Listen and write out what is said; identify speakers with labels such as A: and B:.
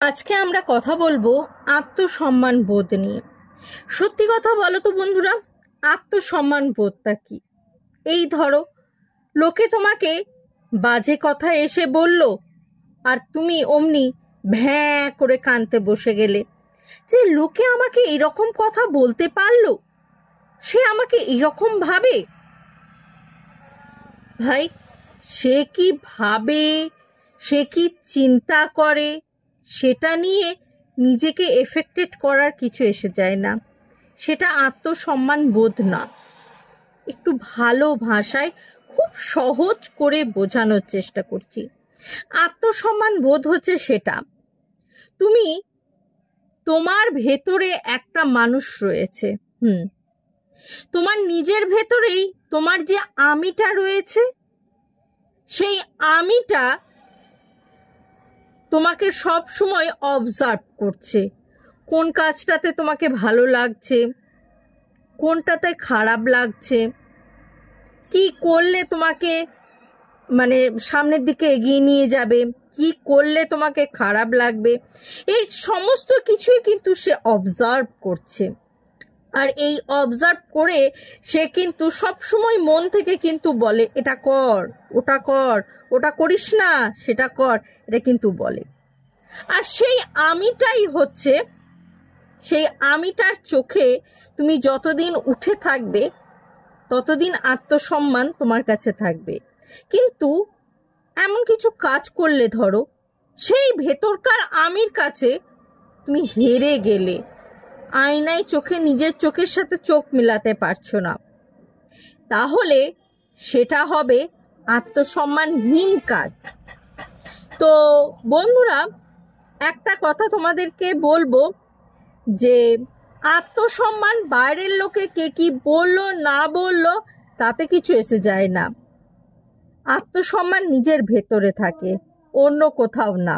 A: আজকে আমরা কথা বলবো আত্মসম্মান বোধ নিয়ে। সত্যি কথা বলো তো বন্ধুরা, আত্মসম্মান বোধটা কি? এই ধরো, লোকে তোমাকে বাজে কথা এসে বলল আর তুমি অমনি ভ্যাঁ করে কাঁদতে বসে গেলে যে লোকে আমাকে এরকম কথা বলতে পারলো, সে আমাকে এরকম ভাবে। ভাই, সে কি ভাবে, সে কি চিন্তা করে, সেটা নিয়ে নিজেকে এফেক্টেড করার কিছু এসে যায় না। সেটা আত্মসম্মান বোধ না। একটু ভালো ভাষায় খুব সহজ করে বোঝানোর চেষ্টা করছি। আত্মসম্মান বোধ হচ্ছে সেটা, তুমি তোমার ভেতরে একটা মানুষ রয়েছে, তোমার নিজের ভেতরেই তোমার যে আমিটা রয়েছে, সেই আমিটা তোমাকে সব সময় অবজার্ভ করছে। কোন কাজটাতে তোমাকে ভালো লাগছে, কোনটাতে খারাপ লাগছে, কি করলে তোমাকে সামনের দিকে এগিয়ে নিয়ে যাবে, কি করলে তোমাকে খারাপ লাগবে, এই সমস্ত কিছুই কিন্তু সে অবজার্ভ করছে। আর এই অবজার্ভ করে সে কিন্তু সব সময় মন থেকে কিন্তু বলে এটা কর, ওটা কর, ওটা করিস না, সেটা কর, এটা কিন্তু বলে। আর সেই আমিটাই হচ্ছে, সেই আমিটার চোখে তুমি যতদিন উঠে থাকবে ততদিন আত্মসম্মান তোমার কাছে থাকবে। কিন্তু এমন কিছু কাজ করলে, ধরো সেই ভেতরকার আমির কাছে তুমি হেরে গেলে, আয়নায় চোখে নিজের চোখের সাথে চোখ মিলাতে পারছো না, তাহলে সেটা হবে আত্মসম্মানহীন কাজ। তো বন্ধুরা, একটা কথা তোমাদেরকে বলবো যে আত্মসম্মান বাইরের লোকে কে কি বললো না বললো তাতে কিছু এসে যায় না। আত্মসম্মান নিজের ভেতরে থাকে, অন্য কোথাও না।